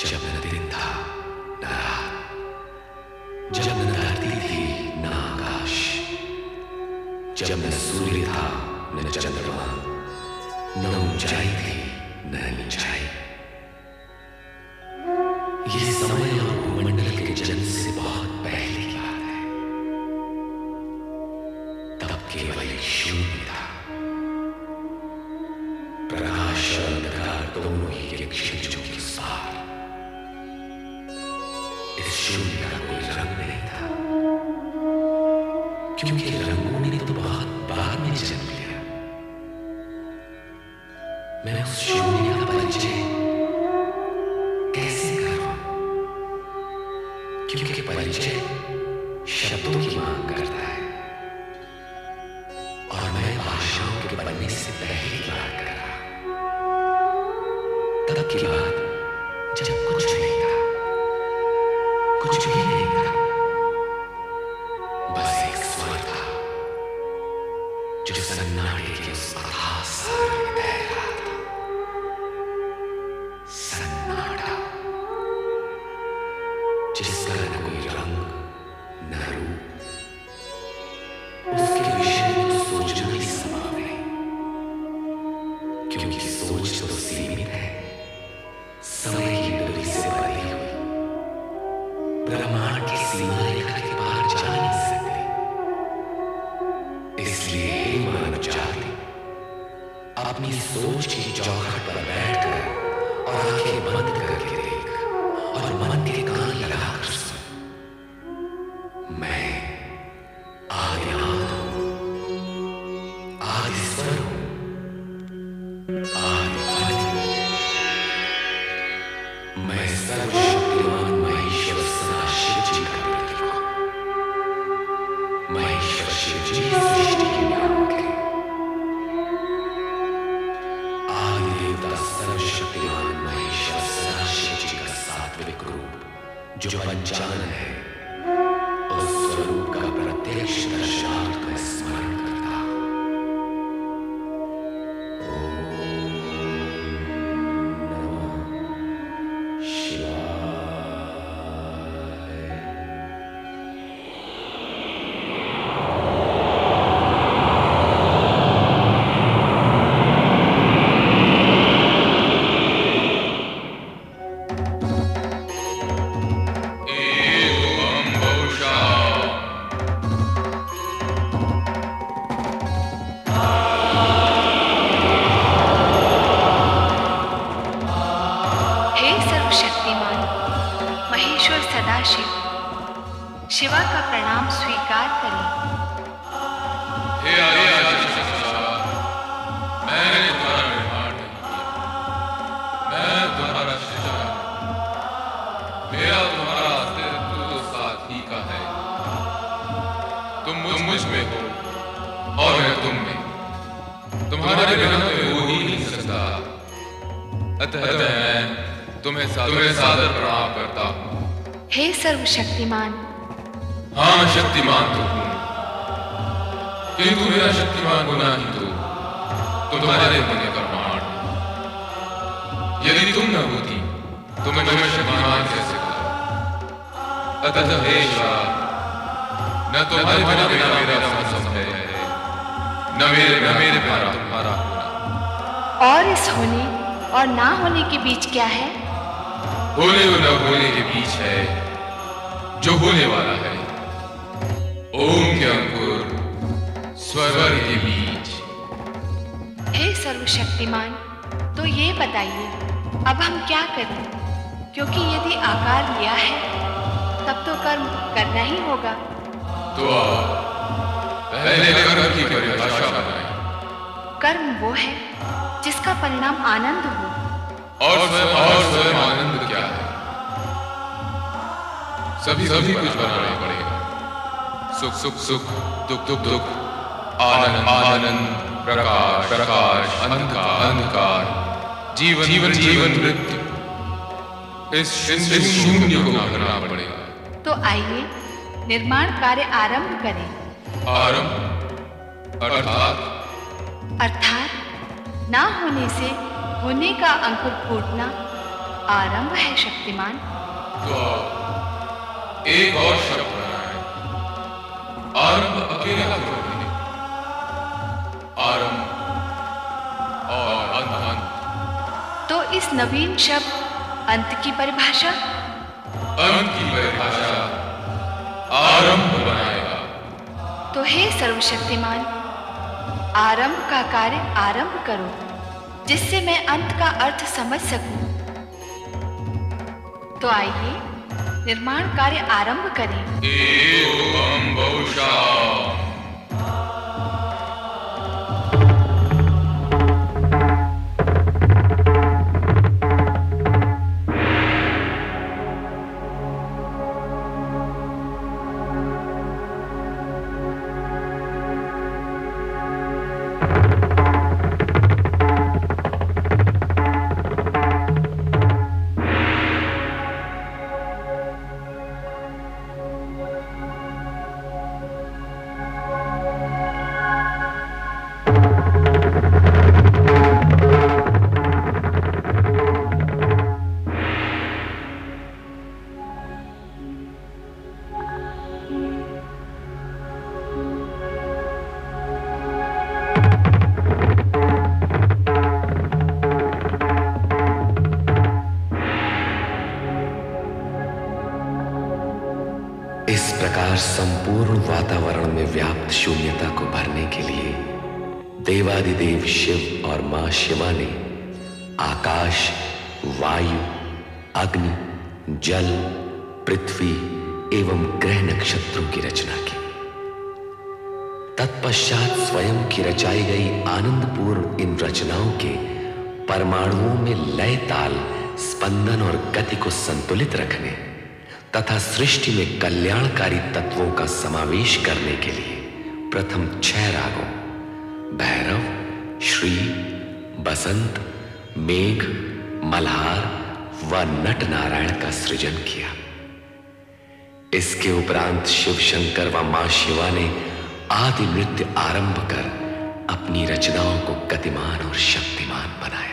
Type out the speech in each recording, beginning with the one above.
जब न दिन था न रात, जब न धरती थी न आकाश, जब न सूर्य था न चंद्रमा, न ऊंचाई थी न नीचाई। ये समय और भूमंडल के जन्म से बहुत पहले की बात है। तब केवल एक शून्य था। प्रकाश और अंधकार दोनों ही एक क्षितिजों के साथ। इस शून्य का कोई रंग नहीं था, क्योंकि रंगों ने तो बहुत बाद में जन्म लिया। मैं उस शून्य का परिचय कैसे करूं? क्योंकि परिचय शब्दों की मांग करता है, और मैं भाषाओं के बनने से पहले की बात कर रहा। तब की बात जब कुछ नहीं था, कुछ भी नहीं था, बस एक स्वर था जो सन्नाटे के उस अथाह सागर में तैर रहा था। सन्नाटा, जिसका न कोई रंग न रूप, उसके विषय में सोचना भी संभव नहीं, क्योंकि सोच तो सीमित है, समय की डोरी से बंधी हुई। ब्रह्मांड की सीमा रेखा के पार जा नहीं सकती। इसलिए हे मानव जाति, अपनी सोच की चौखट पर बैठकर और आंखें बंद करके देख, और मन के कान लगाकर सुन। मैं आदिनाथ हूं, आदिस्वर हूं, आदिध्वनि हूं। मैं सर्वशक्तिमान महेश्वर सदाशिव जी का प्रतीक हूं। महेश्वर शिव जी सृष्टि के नियामक हैं। आदिदेवता सर्वशक्तिमान महेश्वर सदाशिव जी का सात्विक रूप, जो पंचानन है, उस स्वरूप का प्रत्यक्ष दर्शनार्थ मैं स्मरण करता हूं। शिवा का प्रणाम स्वीकार करें। हे मैंने तुम्हारा निर्माण नहीं किया, मैं तुम्हारा सृजन, मेरा तुम्हारा अस्तित्व तो साथ ही का है। तुम मुझ में हो और मैं तुम में, तुम्हारे बिना तो हो ही नहीं सकता। अतः मैं तुम्हें सादर प्रणाम करता हूँ। हे सर्वशक्तिमान। हाँ, शक्तिमान तो हूं, किंतु मेरा शक्तिमान होना ही तो तुम्हारे होने का प्रमाण है। यदि तुम न होती तो मैं शक्तिमान कैसे होता? अतः हे शिवा, न तुम्हारे बिना मेरा संभव है, न मेरे बिना तुम्हारा होना। और इस होने और ना होने के बीच क्या है? होने और न होने के बीच है जो होने वाला है। ओम के अंकुर स्वर के बीच। हे सर्वशक्तिमान, तो ये बताइए अब हम क्या करें? क्योंकि यदि आकार लिया है तब तो कर्म करना ही होगा। तो पहले कर्म की परिभाषा बनाएं। कर्म वो है जिसका परिणाम आनंद हो। और स्वयं आनंद क्या है? सभी कुछ बनाना पड़ेगा। सुख, दुख, आनंद, प्रकाश, अंधकार, जीवन, मृत्यु। इस शून्य को करना पड़ेगा। तो आइए निर्माण कार्य आरंभ करें। आरंभ अर्थात ना होने से होने का अंकुर फूटना आरंभ है शक्तिमान। तो एक और शब्द बनाए, आरंभ अकेला क्यों नहीं? आरंभ और अंत। तो इस नवीन शब्द अंत की परिभाषा? अंत की परिभाषा आरंभ बनाएगा। तो हे सर्वशक्तिमान, आरंभ का कार्य आरंभ करो, जिससे मैं अंत का अर्थ समझ सकूं। तो आइए निर्माण कार्य आरंभ करें। एवं बहुशः। इस प्रकार संपूर्ण वातावरण में व्याप्त शून्यता को भरने के लिए देवादिदेव शिव और मां शिवा ने आकाश, वायु, अग्नि, जल, पृथ्वी एवं ग्रह नक्षत्रों की रचना की। तत्पश्चात स्वयं की रचाई गई आनंदपूर्ण इन रचनाओं के परमाणुओं में लय, ताल, स्पंदन और गति को संतुलित रखने तथा सृष्टि में कल्याणकारी तत्वों का समावेश करने के लिए प्रथम 6 रागों भैरव, श्री, बसंत, मेघ, मल्हार व नट नारायण का सृजन किया। इसके उपरांत शिव शंकर व मां शिवा ने आदि नृत्य आरंभ कर अपनी रचनाओं को गतिमान और शक्तिमान बनाया।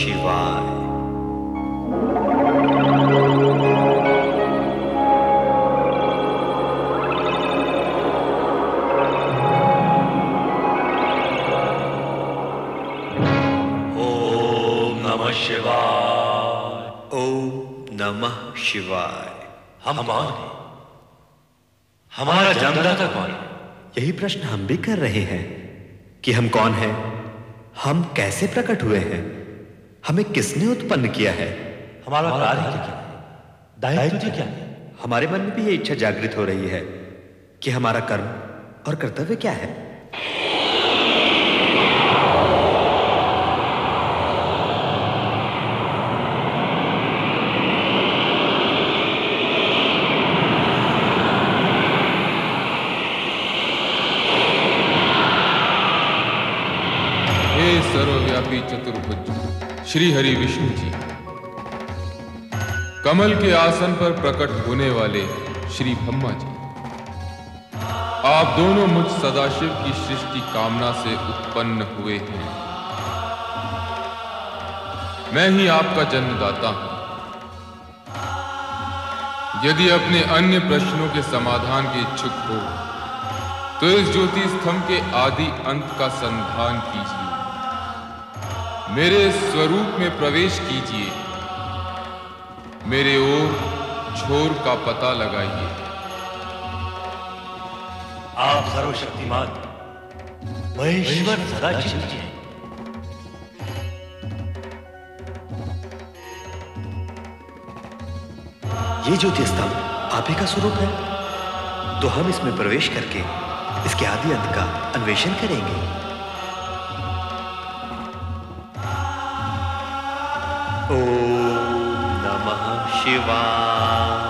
शिवाय। ओम नमः शिवाय। ओम नमः शिवाय। हम कौन हैं? हमारा जन्मदाता कौन है? यही प्रश्न हम भी कर रहे हैं कि हम कौन हैं, हम कैसे प्रकट हुए हैं, हमें किसने उत्पन्न किया है, हमारा कार्य क्या है, दायित्व क्या है? हमारे मन में भी ये इच्छा जागृत हो रही है कि हमारा कर्म और कर्तव्य क्या है। सर्वव्यापी चतुर्भुज श्री हरि विष्णु जी, कमल के आसन पर प्रकट होने वाले श्री ब्रह्मा जी, आप दोनों मुझ सदाशिव की सृष्टि कामना से उत्पन्न हुए हैं। मैं ही आपका जन्मदाता हूं। यदि अपने अन्य प्रश्नों के समाधान के इच्छुक हो तो इस ज्योति स्तंभ के आदि अंत का संधान कीजिए, मेरे स्वरूप में प्रवेश कीजिए, मेरे ओर छोर का पता लगाइए। आप सर्वशक्तिमान महेश्वर सदाशिव जी हैं। ये ज्योति स्तंभ आप ही का स्वरूप है, तो हम इसमें प्रवेश करके इसके आदि अंत का अन्वेषण करेंगे। ओम नमः शिवाय।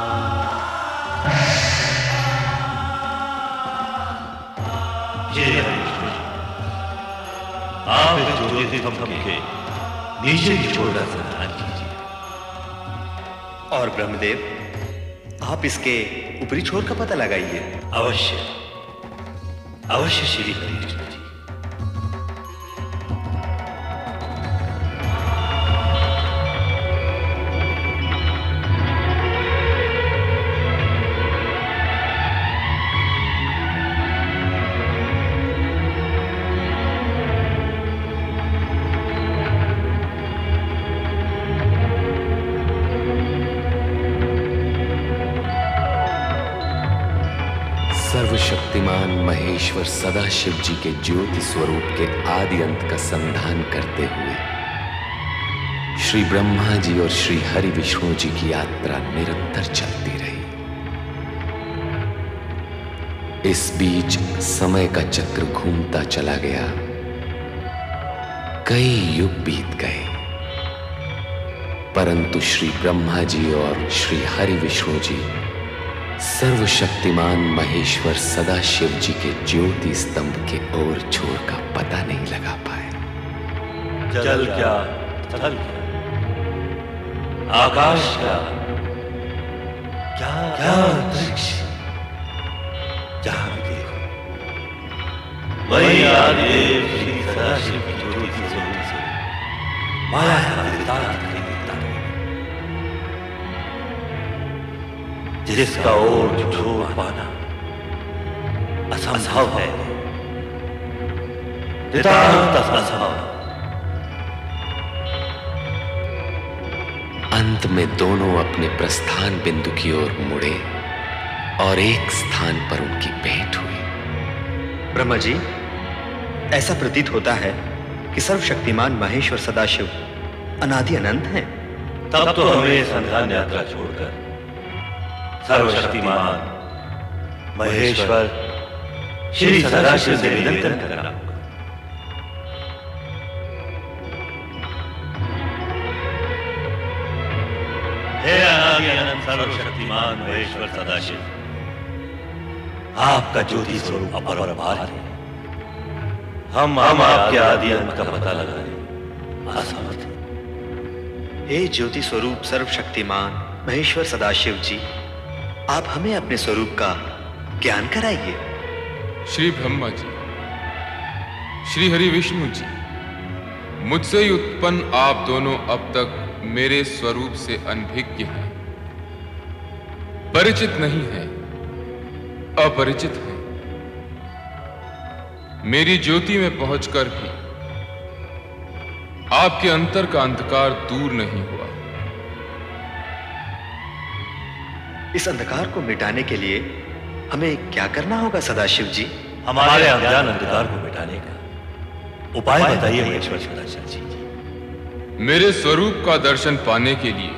आप इस ज्योति स्तंभ के नीचे की छोर का संधान कीजिए। और ब्रह्मदेव, आप इसके ऊपरी छोर का पता लगाइए। अवश्य अवश्य श्री हरि विष्णु जी। सर्वशक्तिमान महेश्वर सदाशिव जी के ज्योति स्वरूप के आदि अंत का संधान करते हुए श्री ब्रह्मा जी और श्री हरि विष्णु जी की यात्रा निरंतर चलती रही। इस बीच समय का चक्र घूमता चला गया, कई युग बीत गए, परंतु श्री ब्रह्मा जी और श्री हरि विष्णु जी सर्वशक्तिमान महेश्वर सदाशिव जी के ज्योति स्तंभ के ओर छोर का पता नहीं लगा पाए। जल क्या, स्थल क्या, आकाश क्या, क्या क्या अंतरिक्ष, जहां भी देखो वही आदिदेव श्री सदाशिव की ज्योति स्वरूप से माया का विस्तार दिखता है, जिसका और छोड़ पाना असंभव है, नितांत असंभव। अंत में दोनों अपने प्रस्थान बिंदु की ओर मुड़े और एक स्थान पर उनकी भेंट हुई। ब्रह्मा जी, ऐसा प्रतीत होता है कि सर्वशक्तिमान महेश्वर सदाशिव अनादि अनंत हैं। तब तो हमें संधान यात्रा छोड़कर सर्वशक्तिमान महेश्वर श्री सदाशिव से निरंतर करना होगा। हे अनादि अनंत सर्वशक्तिमान महेश्वर सदाशिव, आपका ज्योति स्वरूप अपरंपार है। हम आपके आदि अंत का पता लगाने असमर्थ हैं। हे ज्योति स्वरूप सर्वशक्तिमान महेश्वर सदाशिव जी, आप हमें अपने स्वरूप का ज्ञान कराइए। श्री ब्रह्मा जी, श्री हरि विष्णु जी, मुझसे ही उत्पन्न आप दोनों अब तक मेरे स्वरूप से अनभिज्ञ हैं, परिचित नहीं हैं, अपरिचित हैं। मेरी ज्योति में पहुंचकर भी आपके अंतर का अंधकार दूर नहीं हुआ। इस अंधकार को मिटाने के लिए हमें क्या करना होगा सदाशिव जी? हमारे अज्ञान अंधकार को मिटाने का उपाय बताइए महेश्वर सदाशिव जी। मेरे स्वरूप का दर्शन पाने के लिए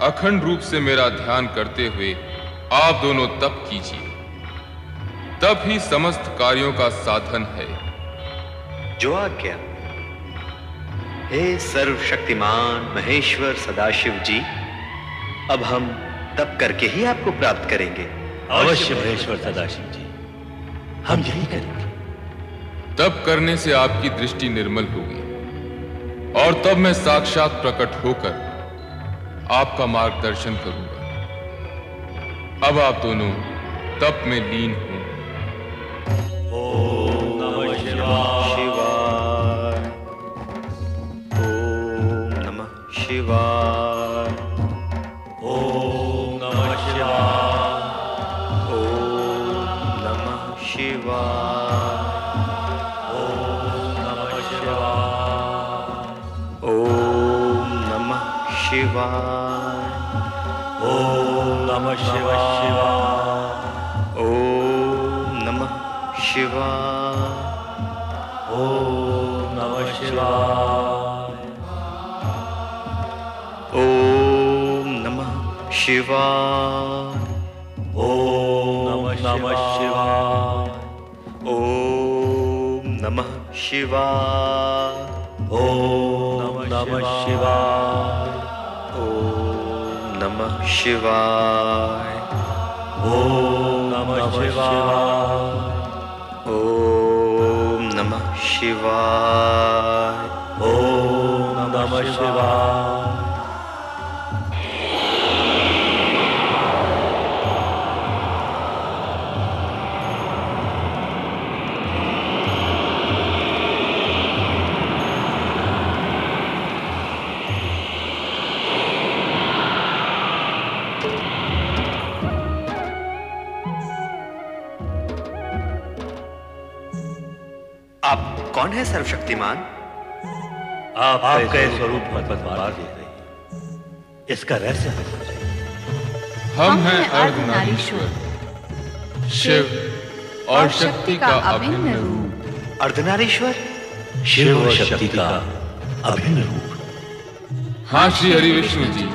अखंड रूप से मेरा ध्यान करते हुए आप दोनों तप कीजिए, तप ही समस्त कार्यों का साधन है। जो आज्ञा। हे सर्वशक्तिमान महेश्वर सदाशिव जी, अब हम तप करके ही आपको प्राप्त करेंगे। अवश्य महेश्वर सदाशिव जी, हम यही करेंगे। तप करने से आपकी दृष्टि निर्मल होगी और तब मैं साक्षात प्रकट होकर आपका मार्गदर्शन करूंगा। अब आप दोनों तप में लीन हो। ओम नमः शिवाय। ओम नमः शिवाय। ओम नमः शिवाय। ओम नमः शिवाय। ओम नमः शिवाय। ओम नमः शिवाय। ओम नमः शिवाय। ओम नमः शिवाय। ओम नमः शिवाय। ओम नमः शिवाय। ओम नमः शिवाय। ओम नमः शिवाय। ओम नमः शिवाय। ओम नमः शिवाय। ओम नमः शिवाय। ओम नमः शिवाय। ओम नमः शिवाय। आप कौन है सर्वशक्तिमान? आपका स्वरूप मत बार दे रही, इसका रहस्य बताइए। हम हैं अर्धनारीश्वर, शिव और शक्ति का अभिन्न रूप। अर्धनारीश्वर? शिव और शक्ति का अभिन्न रूप। हाँ श्री हरि विष्णु जी,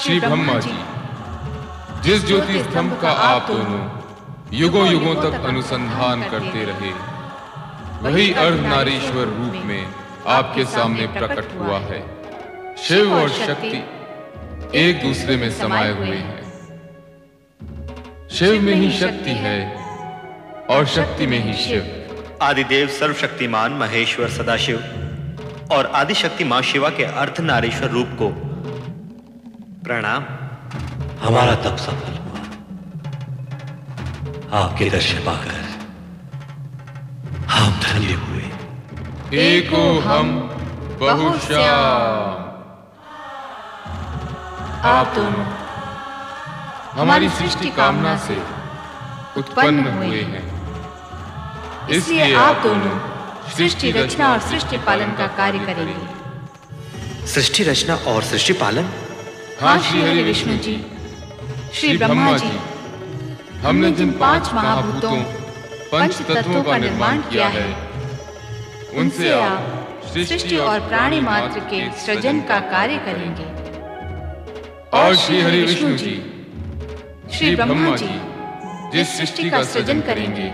श्री ब्रह्मा जी, जिस ज्योति स्तंभ का आप दोनों युगों युगों तक अनुसंधान करते रहे, वही अर्धनारीश्वर रूप में आपके सामने प्रकट हुआ है। शिव और शक्ति एक दूसरे में समाये हुए हैं। शिव में ही शक्ति है और शक्ति में ही शिव। आदिदेव सर्वशक्तिमान महेश्वर सदाशिव और आदिशक्ति मां शिवा के अर्धनारीश्वर रूप को प्रणाम। हमारा तप सफल हुआ, आपके दर्शन पाकर हम धन्य हुए। एको हम बहुश्याम। आप दोनों हमारी सृष्टि कामना से उत्पन्न हुए हैं, इसलिए आप दोनों सृष्टि रचना और सृष्टि पालन का कार्य करेंगे। सृष्टि रचना और सृष्टि पालन? हाँ श्री हरि विष्णु जी, श्री ब्रह्मा जी, हमने जिन 5 महाभूतों पंच तत्वों का निर्माण किया है, उनसे आप सृष्टि और प्राणी मात्र के सृजन का कार्य करेंगे। और श्री हरि विष्णु जी, श्री ब्रह्मा जी, जिस सृष्टि का सृजन करेंगे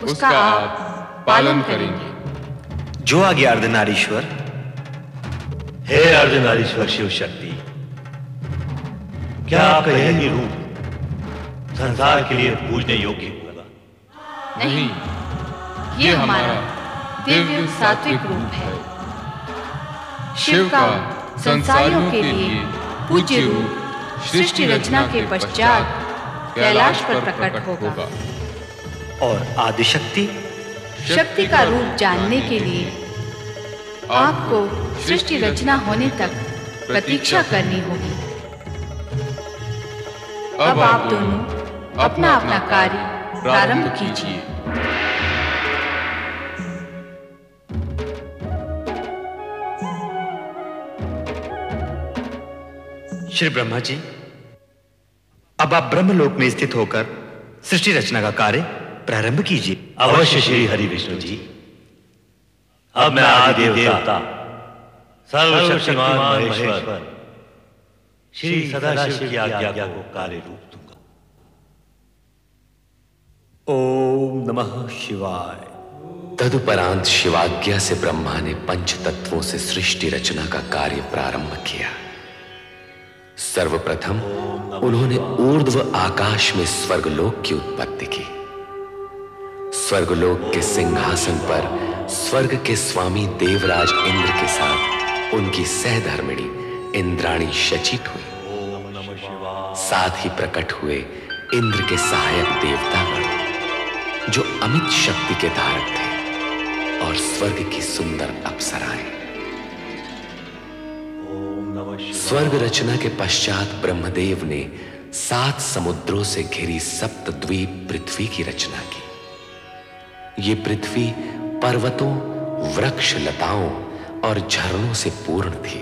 उसका आप पालन करेंगे। जो आ गया अर्धनारीश्वर। हे अर्धनारीश्वर शिव शक्ति, क्या आपका यही रूप संसार के लिए पूजने योग्य होगा? नहीं, ये हमारा दिव्य सात्विक रूप है। शिव का संसारियों के लिए पूज्य रूप सृष्टि रचना के पश्चात कैलाश पर प्रकट होगा। और आदिशक्ति? शक्ति का रूप जानने के लिए आपको सृष्टि रचना होने तक प्रतीक्षा करनी होगी। अब आप दोनों अपना अपना कार्य प्रारंभ कीजिए। श्री ब्रह्मा जी, अब आप ब्रह्मलोक में स्थित होकर सृष्टि रचना का कार्य प्रारंभ कीजिए। अवश्य श्री हरि विष्णु जी। अब मैं आदि देवता सर्वशक्तिमान महेश्वर श्री सदाशिव की आज्ञा को कार्य रूप दूंगा। ओम नमः शिवाय। तदुपरांत शिवाज्ञा से ब्रह्मा ने पंच तत्वों से सृष्टि रचना का कार्य प्रारंभ किया। सर्वप्रथम उन्होंने ऊर्ध्व आकाश में स्वर्गलोक की उत्पत्ति की। स्वर्गलोक के सिंहासन पर स्वर्ग के स्वामी देवराज इंद्र के साथ उनकी सहधर्मिणी इंद्राणी शचित हुई। साथ ही प्रकट हुए इंद्र के सहायक देवतागण जो अमित शक्ति के धारक थे और स्वर्ग की सुंदर अप्सराएं। स्वर्ग रचना के पश्चात ब्रह्मदेव ने 7 समुद्रों से घिरी सप्तद्वीप पृथ्वी की रचना की। ये पृथ्वी पर्वतों, वृक्ष, लताओं और झरनों से पूर्ण थी।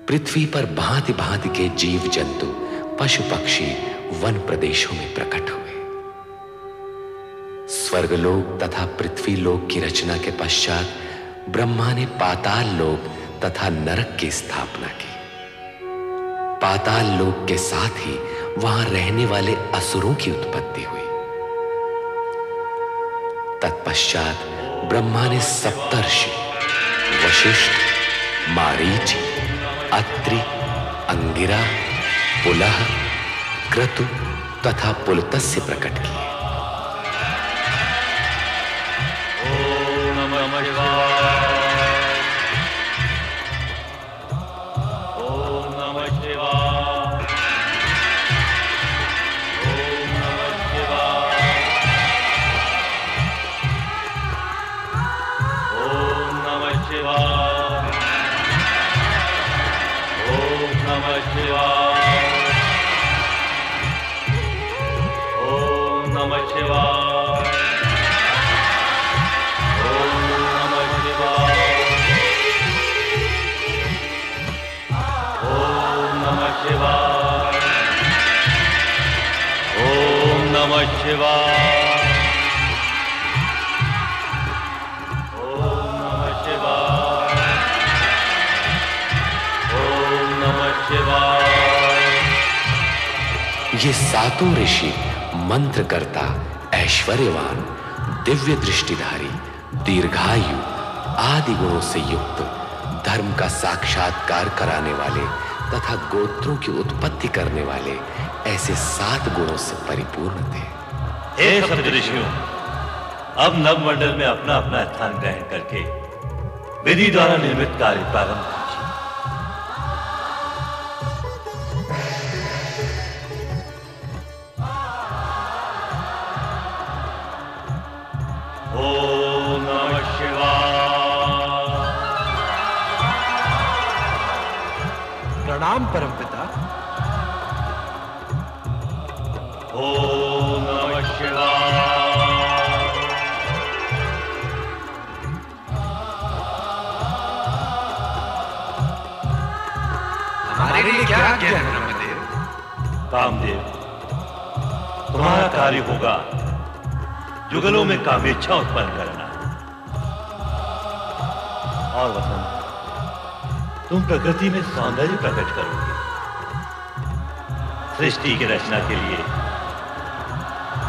पृथ्वी पर भांति भांति के जीव जंतु, पशु पक्षी वन प्रदेशों में प्रकट हुए। स्वर्गलोक तथा पृथ्वी लोक की रचना के पश्चात ब्रह्मा ने पाताल लोक तथा नरक की स्थापना की। पाताल लोक के साथ ही वहां रहने वाले असुरों की उत्पत्ति हुई। तत्पश्चात ब्रह्मा ने सप्तर्षि वशिष्ठ, मारीच, अत्रि, अंगिरा, पुलह, क्रतु तथा पुलत्स्य प्रकट किए। ये सातों ऋषि मंत्रकर्ता, ऐश्वर्यवान, दिव्य दृष्टिधारी, दीर्घायु आदि गुणों से युक्त, धर्म का साक्षात्कार कराने वाले तथा गोत्रों की उत्पत्ति करने वाले ऐसे 7 गुणों से परिपूर्ण थे। हे सप्तऋषियों, अब नवमंडल में अपना अपना स्थान ग्रहण करके विधि द्वारा निर्मित कार्य प्रारंभ कीजिए। ओम नमः शिवाय। प्रणाम परमपिता। ओम नमः शिवाय। हमारे लिए क्या आज्ञा है ब्रह्मदेव? कामदेव, तुम्हारा कार्य होगा जुगलों में कामेच्छा उत्पन्न करना। और वसंत, तुम प्रकृति में सौंदर्य प्रकट करोगे। सृष्टि की रचना के लिए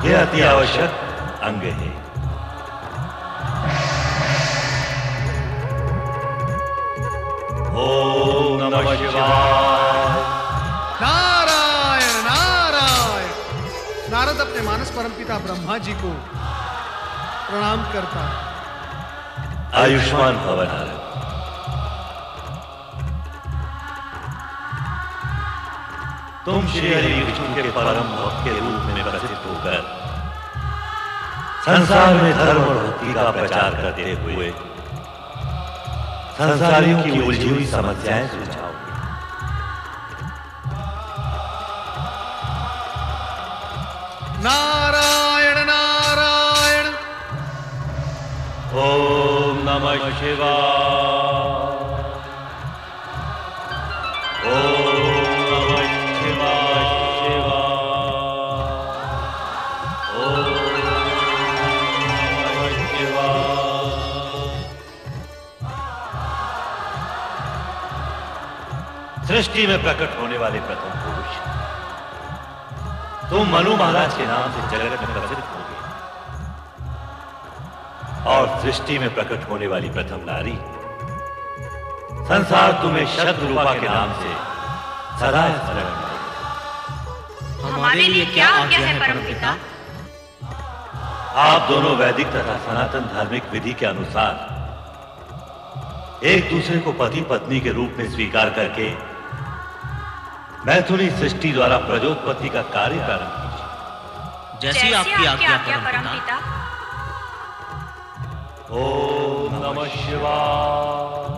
यह अति आवश्यक अंग है। ओम नमः शिवाय। नारायण नारायण। नारद अपने मानस परमपिता ब्रह्मा जी को प्रणाम करता। आयुष्मान भव नारद। तुम श्री हरि विष्णु के परम भक्त के रूप में प्रसिद्ध होकर संसार में धर्म और भक्ति का प्रचार करते हुए संसारियों की उलझी हुई समस्याएं सुलझाओगे। नारायण नारायण। ओम नमः शिवाय। ओम नमः शिवाय शिवाय। ओम नमः शिवाय। सृष्टि में प्रकट होने वाले प्रथम पुरुष तुम मनु महाराज के नाम से जगत में प्रसिद्ध हो गए, और सृष्टि में प्रकट होने वाली प्रथम नारी संसार तुम्हें शतरूपा के नाम से सदा स्मरण करेगा। हमारे लिए क्या आज्ञा है परमपिता? आप दोनों वैदिक तथा सनातन धार्मिक विधि के अनुसार एक दूसरे को पति पत्नी के रूप में स्वीकार करके मैथुनी सृष्टि द्वारा प्रजोत्पत्ति का कार्य प्रारंभ कीजिए। जैसी आपकी आज्ञा परमपिता। ओम नमः शिवाय।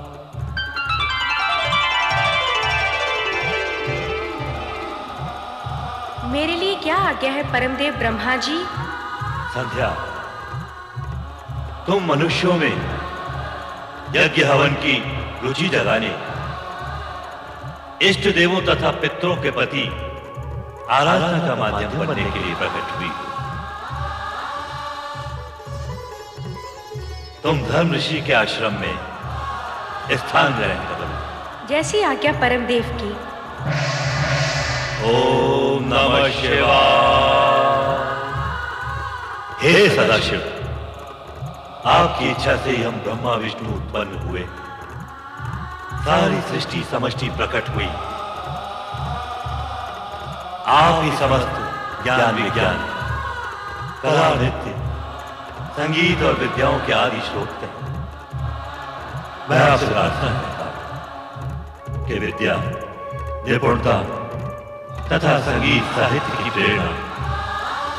मेरे लिए क्या आज्ञा है परमदेव ब्रह्मा जी? संध्या, तुम मनुष्यों में यज्ञ हवन की रुचि जगाने, इष्ट देवों तथा पितरों के प्रति आराधना का माध्यम बनने के लिए प्रकट हुई। तुम धर्म ऋषि के आश्रम में स्थान ग्रहण करो। जैसी आज्ञा परमदेव की। ओम नमः शिवाय। हे सदाशिव, आपकी इच्छा से ही हम ब्रह्मा विष्णु उत्पन्न हुए, सारी सृष्टि समष्टि प्रकट हुई। आप ही समस्त ज्ञान विज्ञान, कला नृत्य, संगीत और विद्याओं के आदि स्रोत हैं। मैं आपसे प्रार्थना करता हूं कि विद्या, निपुणता तथा संगीत साहित्य की प्रेरणा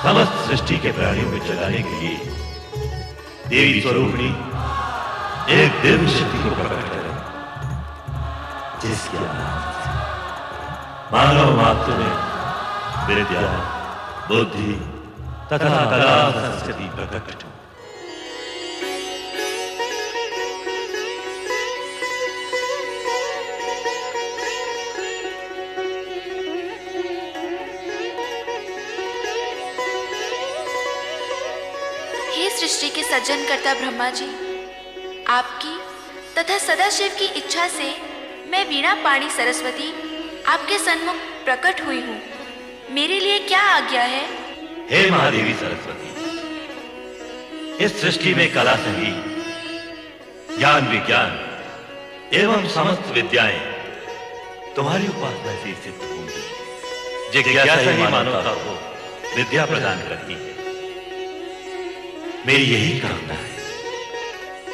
समस्त सृष्टि के प्राणियों में जगाने के लिए देवी स्वरूपिणी एक दिव्य शक्ति को प्रकट करें, जिसके मानव मात्र में विद्या, बुद्धि तथा कला संस्कृति प्रकट हो। सृष्टि के सृजनकर्ता ब्रह्मा जी, आपकी तथा सदाशिव की इच्छा से मैं वीणा पाणी सरस्वती आपके सन्मुख प्रकट हुई हूँ। मेरे लिए क्या आज्ञा है? हे महादेवी सरस्वती, इस सृष्टि में कला, संगीत, ज्ञान विज्ञान एवं समस्त विद्याएं तुम्हारी उपासना से सिद्ध होंगी। जिज्ञासा ही मानवता को विद्या प्रदान करती है। मेरी यही कामना है।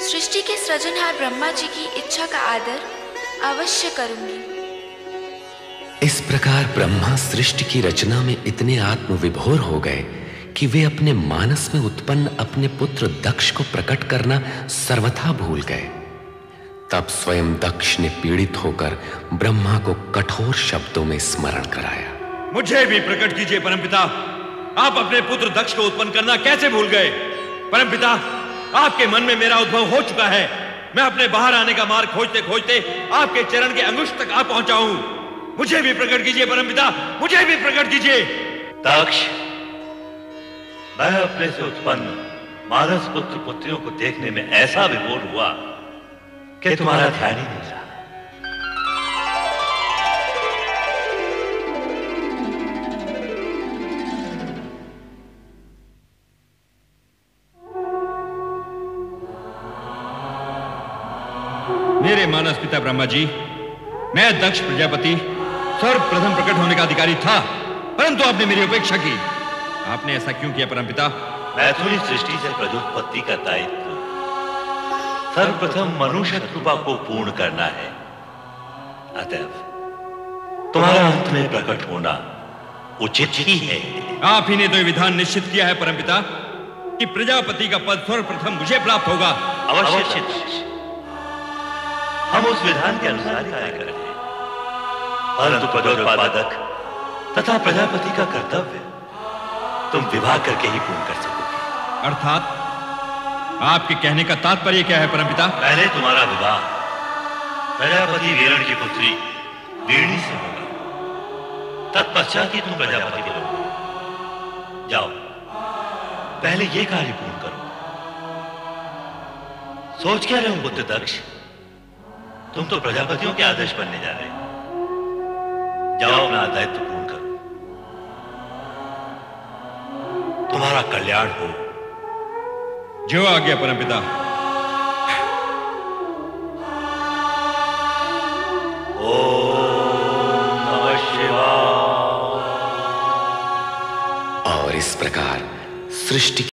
सृष्टि के सृजनहार ब्रह्मा जी की इच्छा का आदर अवश्य करूंगी। इस प्रकार ब्रह्मा सृष्टि की रचना में इतने आत्मविभोर हो गए कि वे अपने मानस में उत्पन्न अपने पुत्र दक्ष को प्रकट करना सर्वथा भूल गए। तब स्वयं दक्ष ने पीड़ित होकर ब्रह्मा को कठोर शब्दों में स्मरण कराया। मुझे भी प्रकट कीजिए परमपिता। आप अपने पुत्र दक्ष को उत्पन्न करना कैसे भूल गए? परमपिता, आपके मन में मेरा उद्भव हो चुका है। मैं अपने बाहर आने का मार्ग खोजते खोजते आपके चरण के अंगुष्ठ तक आ पहुंचा हूं। मुझे भी प्रकट कीजिए परमपिता, मुझे भी प्रकट कीजिए। दक्ष, मैं अपने से उत्पन्न मानस पुत्र पुत्रियों को देखने में ऐसा विभोर हुआ कि तुम्हारा ध्यान ही नहीं रहा। मेरे मानस पिता ब्रह्मा जी, मैं दक्ष प्रजापति सर्वप्रथम प्रकट होने का अधिकारी था, परंतु आपने मेरी उपेक्षा की। आपने ऐसा क्यों किया परमपिता? मैथुनी सृष्टि से प्रजोत्पत्ति का दायित्व सर्वप्रथम मनुष्य कृपा को पूर्ण करना है। अतएव तुम्हारा अंत में प्रकट होना उचित ही है। आप ही ने तो यह विधान निश्चित किया है परमपिता कि प्रजापति का पद सर्वप्रथम मुझे प्राप्त होगा। अवश्य। हम उस विधान के अनुसार ही कार्य करेंगे। परंतु पदोत्पादक तथा प्रजापति का कर्तव्य तुम विवाह करके ही पूर्ण कर सकोगे। अर्थात आपके कहने का तात्पर्य क्या है परमपिता? पहले तुम्हारा विवाह प्रजापति वीरण की पुत्री वीरणी से होगा, तत्पश्चात ही तुम प्रजापति के लोग। जाओ, पहले ये कार्य पूर्ण करो। सोच क्या रहे हो पुत्र दक्ष, तुम तो प्रजापतियों के आदर्श बनने जा रहे हो। जाओ, अपना दायित्व पूर्ण करो, तुम्हारा कल्याण हो। जो आज्ञा परमपिता। ओम नमः शिवाय। और इस प्रकार सृष्टि